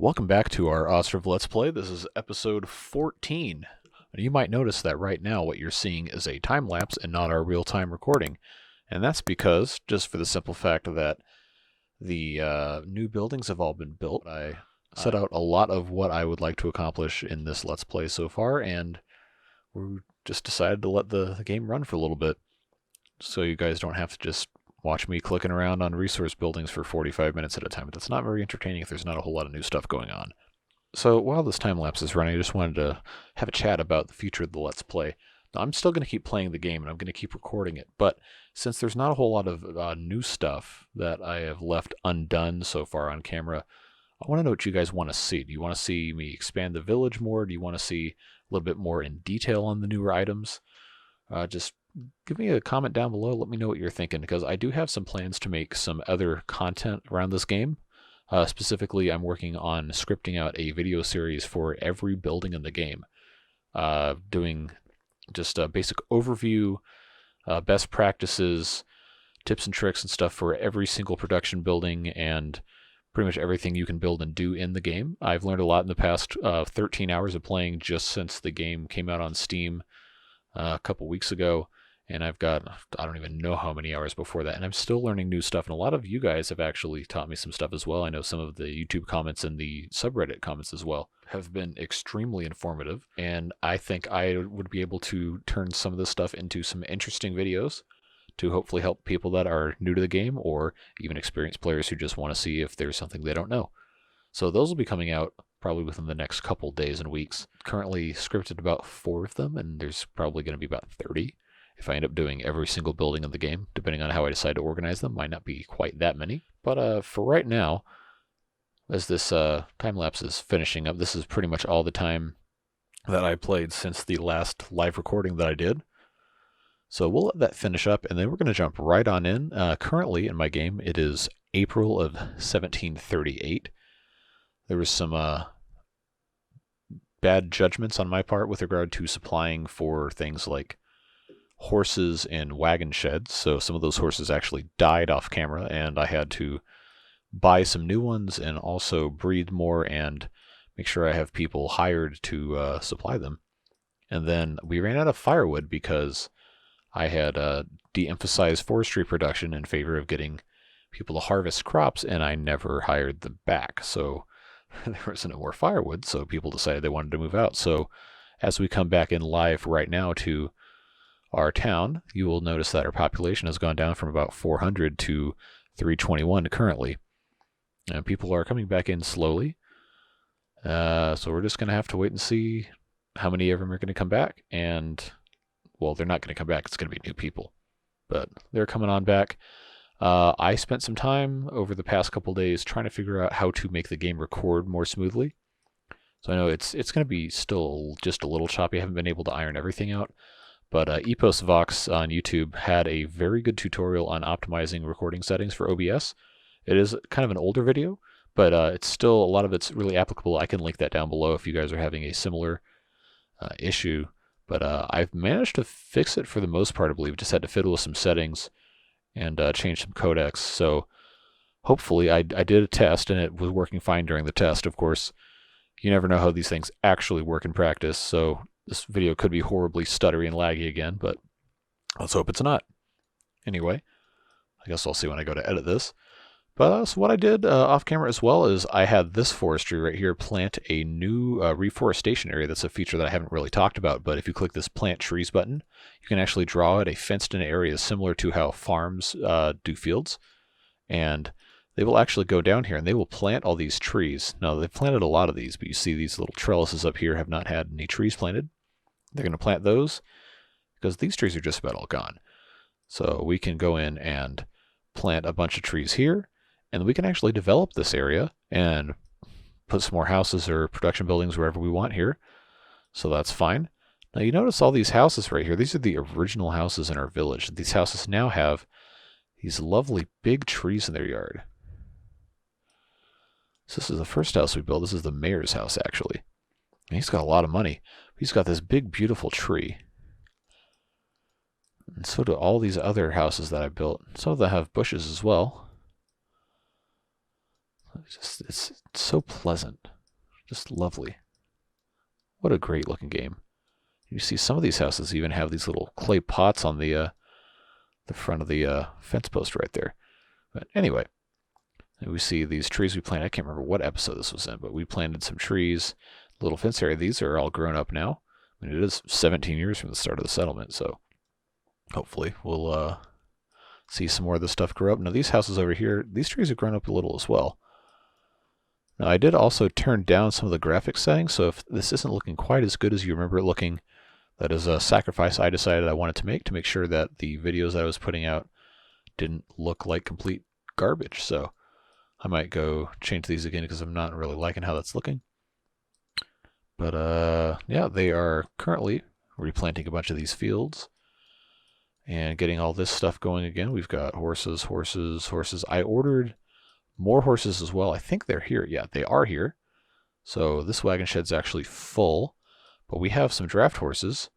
Welcome back to our Ostriv Let's Play. This is episode 14. And you might notice that right now what you're seeing is a time-lapse and not our real-time recording. And that's because, just for the simple fact that the new buildings have all been built, I set out a lot of what I would like to accomplish in this Let's Play so far, and we just decided to let the game run for a little bit, so you guys don't have to just watch me clicking around on resource buildings for 45 minutes at a time. That's not very entertaining if there's not a whole lot of new stuff going on. So while this time lapse is running, I just wanted to have a chat about the future of the Let's Play. Now, I'm still going to keep playing the game and I'm going to keep recording it, but since there's not a whole lot of new stuff that I have left undone so far on camera, I want to know what you guys want to see. Do you want to see me expand the village more? Do you want to see a little bit more in detail on the newer items? Just give me a comment down below. Let me know what you're thinking, because I do have some plans to make some other content around this game. Specifically, I'm working on scripting out a video series for every building in the game, doing just a basic overview, best practices, tips and tricks and stuff for every single production building and pretty much everything you can build and do in the game. I've learned a lot in the past 13 hours of playing just since the game came out on Steam a couple weeks ago. And I've got, I don't even know how many hours before that, and I'm still learning new stuff, and a lot of you guys have actually taught me some stuff as well. I know some of the YouTube comments and the subreddit comments as well have been extremely informative, and I think I would be able to turn some of this stuff into some interesting videos to hopefully help people that are new to the game, or even experienced players who just want to see if there's something they don't know. So those will be coming out probably within the next couple days and weeks. Currently scripted about 4 of them, and there's probably going to be about 30. If I end up doing every single building in the game, depending on how I decide to organize them, might not be quite that many. But for right now, as this time-lapse is finishing up, this is pretty much all the time that I played since the last live recording that I did. So we'll let that finish up, and then we're going to jump right on in. Currently in my game, it is April of 1738. There was some bad judgments on my part with regard to supplying for things like horses and wagon sheds, so some of those horses actually died off camera, and I had to buy some new ones and also breed more and make sure I have people hired to supply them. And then we ran out of firewood because I had de-emphasized forestry production in favor of getting people to harvest crops, and I never hired them back, so there was no more firewood, so people decided they wanted to move out. So as we come back in live right now to our town, you will notice that our population has gone down from about 400 to 321 currently. And people are coming back in slowly. So we're just going to have to wait and see how many of them are going to come back. And, well, they're not going to come back. It's going to be new people. But they're coming on back. I spent some time over the past couple days trying to figure out how to make the game record more smoothly. So I know it's going to be still just a little choppy. I haven't been able to iron everything out. But Epos Vox on YouTube had a very good tutorial on optimizing recording settings for OBS. It is kind of an older video, but it's still, a lot of it's really applicable. I can link that down below if you guys are having a similar issue. But I've managed to fix it for the most part, I believe. Just had to fiddle with some settings and change some codecs. So hopefully I did a test, and it was working fine during the test. Of course, you never know how these things actually work in practice, so this video could be horribly stuttery and laggy again, but let's hope it's not. Anyway, I guess I'll see when I go to edit this. But so what I did off camera as well is I had this forestry right here plant a new reforestation area. That's a feature that I haven't really talked about, but if you click this plant trees button, you can actually draw out a fenced in area similar to how farms do fields. And they will actually go down here and they will plant all these trees. Now, they've planted a lot of these, but you see these little trellises up here have not had any trees planted. They're going to plant those because these trees are just about all gone. So we can go in and plant a bunch of trees here, and we can actually develop this area and put some more houses or production buildings wherever we want here. So that's fine. Now you notice all these houses right here. These are the original houses in our village. These houses now have these lovely big trees in their yard. So this is the first house we built. This is the mayor's house, actually. And he's got a lot of money. He's got this big, beautiful tree. And so do all these other houses that I built. Some of them have bushes as well. It's so pleasant. Just lovely. What a great looking game. You see some of these houses even have these little clay pots on the front of the fence post right there. But anyway, we see these trees we planted. I can't remember what episode this was in, but we planted some trees, little fence area. These are all grown up now. I mean, it is 17 years from the start of the settlement, so hopefully we'll see some more of this stuff grow up. Now these houses over here, these trees have grown up a little as well. Now I did also turn down some of the graphic settings, so if this isn't looking quite as good as you remember it looking, that is a sacrifice I decided I wanted to make sure that the videos that I was putting out didn't look like complete garbage. So I might go change these again because I'm not really liking how that's looking. But yeah, they are currently replanting a bunch of these fields and getting all this stuff going again. We've got horses, horses, horses. I ordered more horses as well. I think they're here. Yeah, they are here. So this wagon shed's actually full. But we have some draft horses.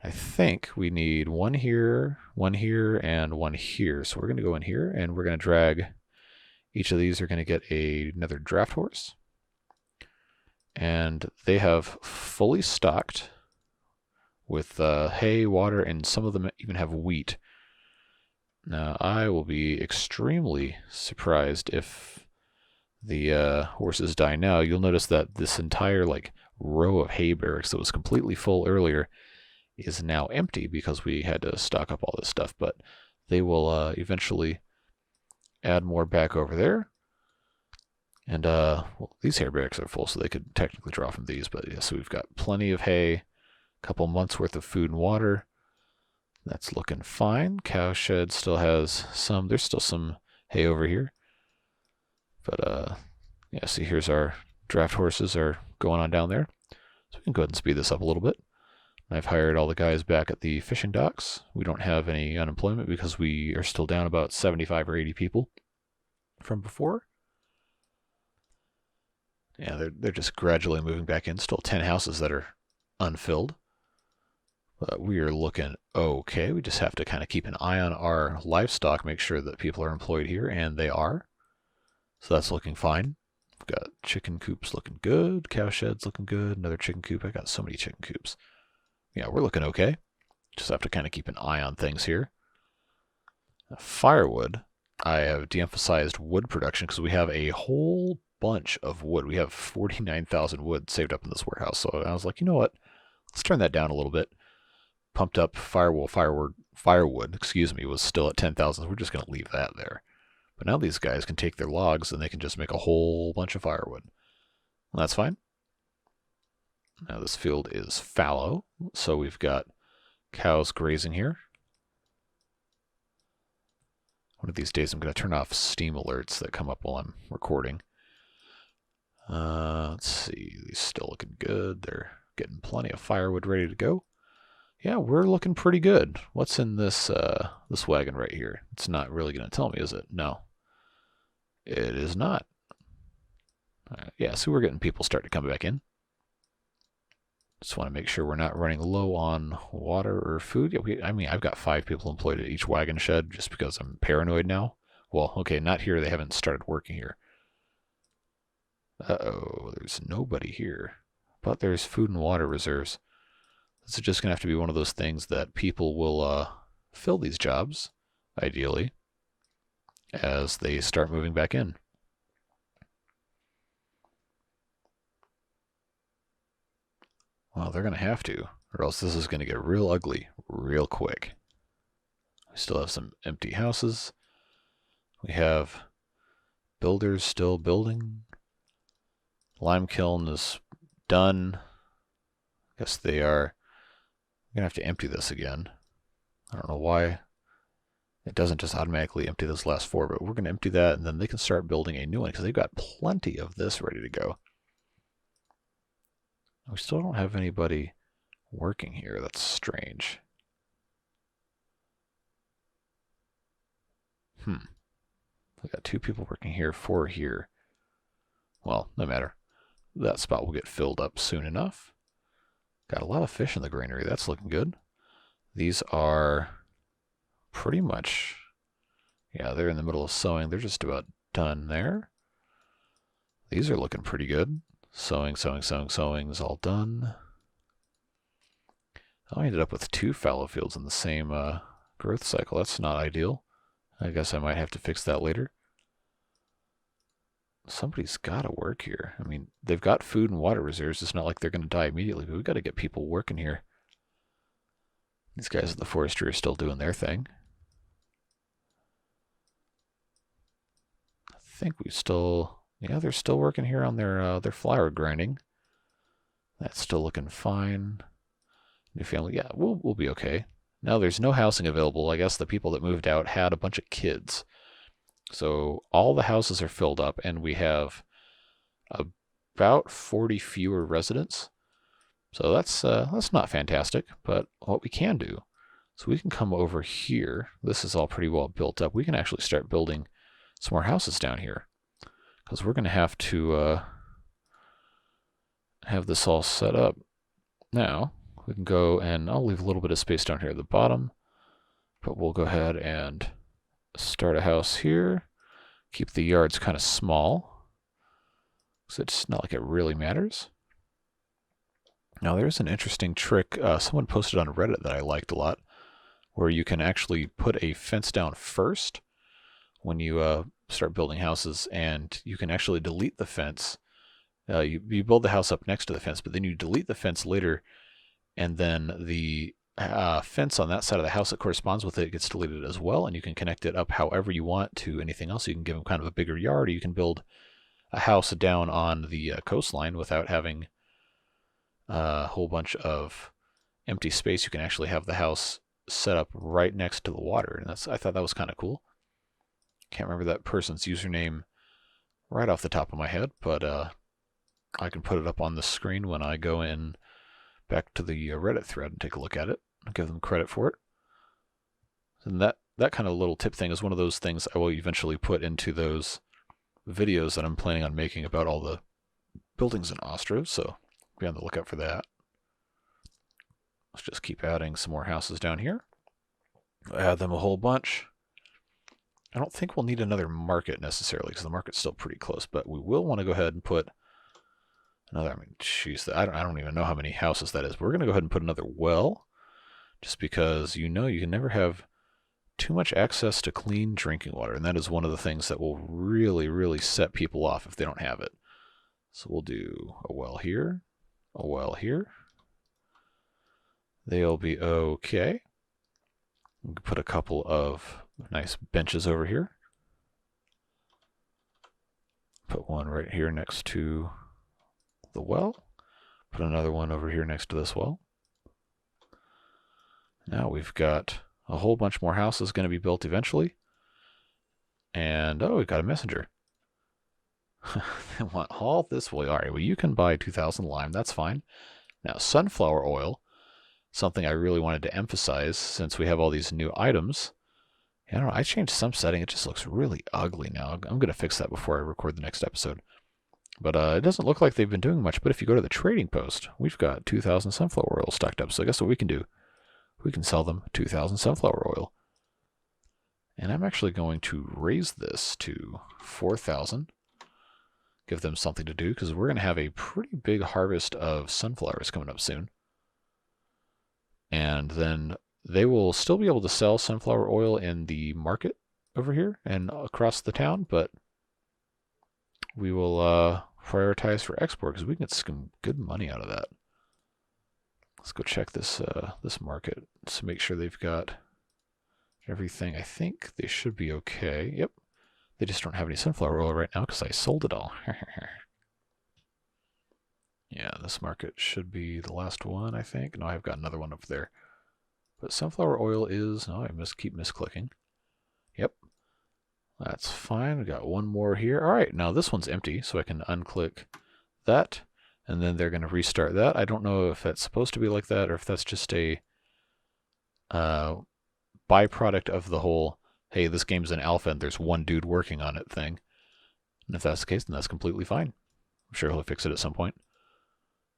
I think we need one here, and one here. So we're going to go in here, and we're going to drag. Each of these are going to get another draft horse. And they have fully stocked with hay, water, and some of them even have wheat. Now, I will be extremely surprised if the horses die now. You'll notice that this entire row of hay barracks that was completely full earlier is now empty because we had to stock up all this stuff, but they will eventually add more back over there. And well, these hay barracks are full, so they could technically draw from these, but yeah, so we've got plenty of hay, a couple months worth of food and water. That's looking fine. Cow shed still has some. There's still some hay over here. But yeah, see, here's our draft horses are going on down there. So we can go ahead and speed this up a little bit. I've hired all the guys back at the fishing docks. We don't have any unemployment because we are still down about 75 or 80 people from before. Yeah, they're just gradually moving back in. Still 10 houses that are unfilled. But we are looking okay. We just have to kind of keep an eye on our livestock, make sure that people are employed here, and they are. So that's looking fine. We've got chicken coops looking good, cow sheds looking good, another chicken coop. I got so many chicken coops. Yeah, we're looking okay. Just have to kind of keep an eye on things here. Firewood, I have de-emphasized wood production because we have a whole bunch of wood. We have 49,000 wood saved up in this warehouse. So I was like, you know what? Let's turn that down a little bit. Pumped up firewood, was still at 10,000. We're just going to leave that there. But now these guys can take their logs and they can just make a whole bunch of firewood. Well, that's fine. Now this field is fallow, so we've got cows grazing here. One of these days I'm going to turn off steam alerts that come up while I'm recording. Let's see, these still looking good. They're getting plenty of firewood ready to go. Yeah, we're looking pretty good. What's in this this wagon right here? It's not really going to tell me, is it? No. It is not. Yeah, so we're getting people starting to come back in. Just want to make sure we're not running low on water or food. Yeah, I mean, I've got 5 people employed at each wagon shed just because I'm paranoid now. Well, okay, not here. They haven't started working here. Uh-oh, there's nobody here. But there's food and water reserves. This is just going to have to be one of those things that people will fill these jobs, ideally, as they start moving back in. Well, they're going to have to, or else this is going to get real ugly real quick. We still have some empty houses. We have builders still building. Lime kiln is done. I guess they are going to have to empty this again. I don't know why it doesn't just automatically empty those last 4, but we're going to empty that, and then they can start building a new one because they've got plenty of this ready to go. We still don't have anybody working here. That's strange. We got 2 people working here, 4 here. Well, no matter. That spot will get filled up soon enough. Got a lot of fish in the granary. That's looking good. These are pretty much, yeah, they're in the middle of sowing. They're just about done there. These are looking pretty good. Sowing is all done. I ended up with 2 fallow fields in the same growth cycle. That's not ideal. I guess I might have to fix that later. Somebody's got to work here. I mean, they've got food and water reserves. It's not like they're going to die immediately, but we've got to get people working here. These guys at the forestry are still doing their thing. I think we still... Yeah, they're still working here on their flour grinding. That's still looking fine. New family, yeah, we'll be okay. Now there's no housing available. I guess the people that moved out had a bunch of kids. So all the houses are filled up, and we have about 40 fewer residents. So that's not fantastic, but what we can do, so we can come over here. This is all pretty well built up. We can actually start building some more houses down here, because we're going to have to have this all set up. Now, we can go, and I'll leave a little bit of space down here at the bottom, but we'll go ahead and start a house here. Keep the yards kind of small, because it's not like it really matters. Now, there's an interesting trick someone posted on Reddit that I liked a lot, where you can actually put a fence down first when you start building houses, and you can actually delete the fence. You build the house up next to the fence, but then you delete the fence later, and then the fence on that side of the house that corresponds with it gets deleted as well, and you can connect it up however you want to anything else. You can give them kind of a bigger yard, or you can build a house down on the coastline without having a whole bunch of empty space. You can actually have the house set up right next to the water, and I thought that was kind of cool. Can't remember that person's username right off the top of my head, but I can put it up on the screen when I go in back to the Reddit thread and take a look at it. I'll give them credit for it. And that kind of little tip thing is one of those things I will eventually put into those videos that I'm planning on making about all the buildings in Ostriv, so be on the lookout for that. Let's just keep adding some more houses down here. I'll add them a whole bunch. I don't think we'll need another market necessarily, because the market's still pretty close, but we will want to go ahead and put another, I mean, jeez, I don't even know how many houses that is, but we're going to go ahead and put another well, just because you can never have too much access to clean drinking water, and that is one of the things that will really, really set people off if they don't have it. So we'll do a well here, a well here. They'll be okay. We can put a couple of nice benches over here. Put one right here next to the well. Put another one over here next to this well. Now we've got a whole bunch more houses going to be built eventually. And, oh, we've got a messenger. They want all this wool. All right, well, you can buy 2,000 lime. That's fine. Now, sunflower oil, something I really wanted to emphasize since we have all these new items. I don't know, I changed some setting. It just looks really ugly now. I'm going to fix that before I record the next episode. But it doesn't look like they've been doing much. But if you go to the trading post, we've got 2,000 sunflower oil stocked up. So guess what we can do? We can sell them 2,000 sunflower oil. And I'm actually going to raise this to 4,000. Give them something to do, because we're going to have a pretty big harvest of sunflowers coming up soon. And then they will still be able to sell sunflower oil in the market over here and across the town, but we will prioritize for export, because we can get some good money out of that. Let's go check this this market to make sure they've got everything. I think they should be okay. Yep. They just don't have any sunflower oil right now because I sold it all. Yeah, this market should be the last one, I think. No, I've got another one up there. But sunflower oil is... Oh, I keep misclicking. Yep. That's fine. We got one more here. All right, now this one's empty, so I can unclick that. And then they're going to restart that. I don't know if that's supposed to be like that or if that's just a byproduct of the whole, hey, this game's an alpha and there's one dude working on it thing. And if that's the case, then that's completely fine. I'm sure he'll fix it at some point.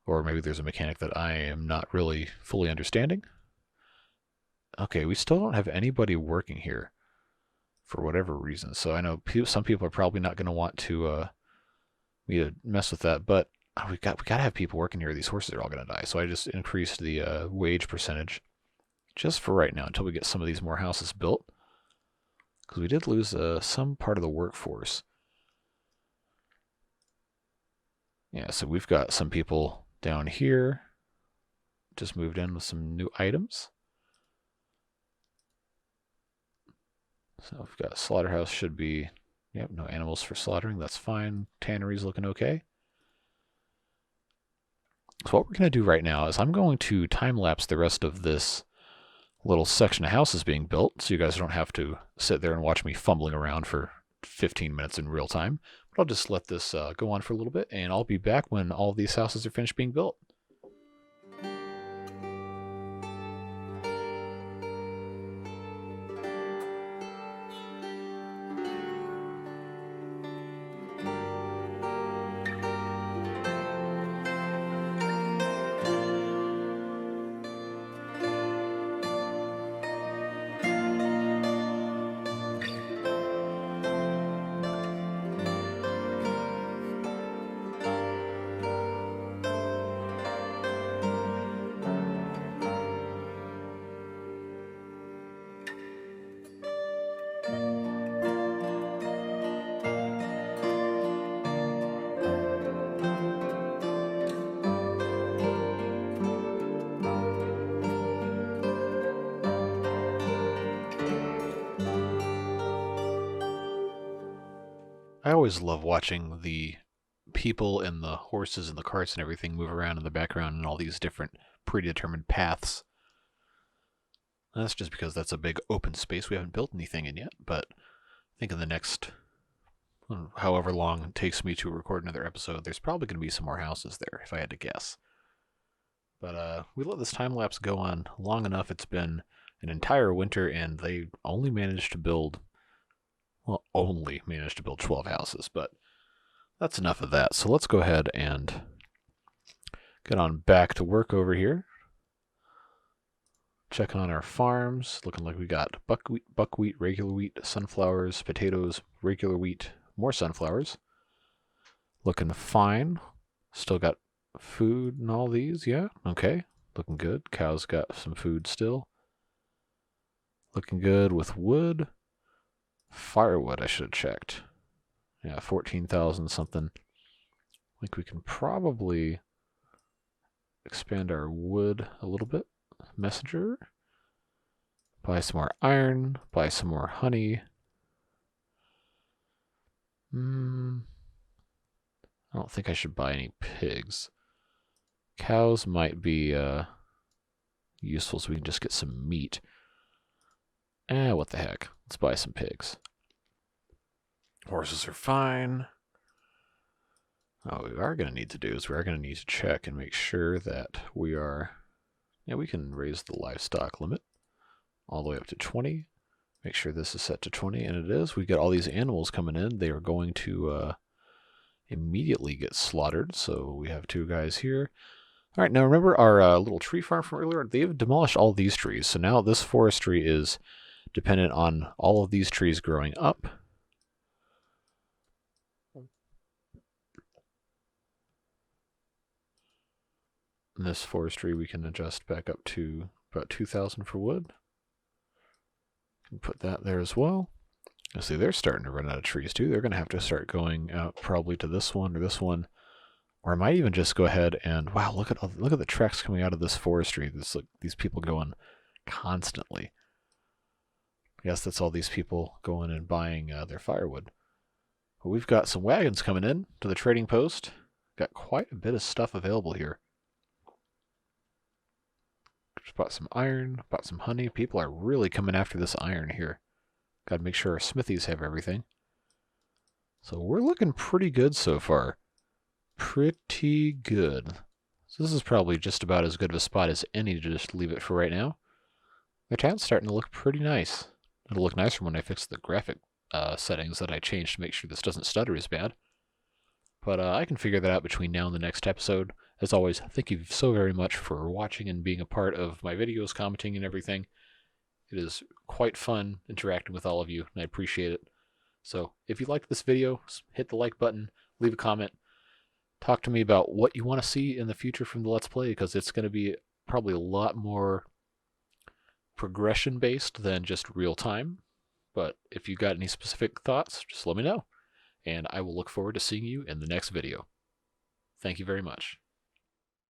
Or maybe there's a mechanic that I am not really fully understanding. Okay, we still don't have anybody working here for whatever reason. So I know some people are probably not going to want to me to mess with that. But we got to have people working here. These horses are all going to die. So I just increased the wage percentage just for right now until we get some of these more houses built. Because we did lose some part of the workforce. Yeah, so we've got some people down here. Just moved in with some new items. So we've got slaughterhouse should be, yep, no animals for slaughtering. That's fine. Tannery's looking okay. So what we're going to do right now is I'm going to time-lapse the rest of this little section of houses being built so you guys don't have to sit there and watch me fumbling around for 15 minutes in real time. But I'll just let this go on for a little bit, and I'll be back when all of these houses are finished being built. I always love watching the people and the horses and the carts and everything move around in the background in all these different predetermined paths. And that's just because that's a big open space we haven't built anything in yet, but I think in the next however long it takes me to record another episode, there's probably going to be some more houses there, if I had to guess. But we let this time lapse go on long enough. It's been an entire winter, and they only managed to build 12 houses, but that's enough of that. So let's go ahead and get on back to work over here. Checking on our farms, looking like we got buckwheat, regular wheat, sunflowers, potatoes, regular wheat, more sunflowers. Looking fine. Still got food and all these, yeah, okay. Looking good. Cows got some food still. Looking good with wood. Firewood, I should have checked. Yeah, 14,000 something. I think we can probably expand our wood a little bit. Messenger. Buy some more iron. Buy some more honey. I don't think I should buy any pigs. Cows might be useful so we can just get some meat. What the heck. Let's buy some pigs. Horses are fine. What we are going to need to do is we are going to need to check and make sure that we are... Yeah, we can raise the livestock limit all the way up to 20. Make sure this is set to 20, and it is. We got all these animals coming in. They are going to immediately get slaughtered, so we have 2 guys here. All right, now remember our little tree farm from earlier? They've demolished all these trees, so now this forestry is dependent on all of these trees growing up. And this forestry we can adjust back up to about 2,000 for wood. Can put that there as well. You see, they're starting to run out of trees too. They're going to have to start going out probably to this one or this one. Or I might even just go ahead and, wow, look at the tracks coming out of this forestry. These people going constantly. I guess that's all these people going and buying their firewood. But we've got some wagons coming in to the trading post. Got quite a bit of stuff available here. Just bought some iron, bought some honey. People are really coming after this iron here. Got to make sure our smithies have everything. So we're looking pretty good so far. Pretty good. So this is probably just about as good of a spot as any to just leave it for right now. The town's starting to look pretty nice. It'll look nicer when I fix the graphic settings that I changed to make sure this doesn't stutter as bad. But I can figure that out between now and the next episode. As always, thank you so very much for watching and being a part of my videos, commenting and everything. It is quite fun interacting with all of you, and I appreciate it. So if you liked this video, hit the like button, leave a comment. talk to me about what you want to see in the future from the Let's Play, because it's going to be probably a lot more progression based than just real time. But if you got any specific thoughts, just let me know, and I will look forward to seeing you in the next video. Thank you very much.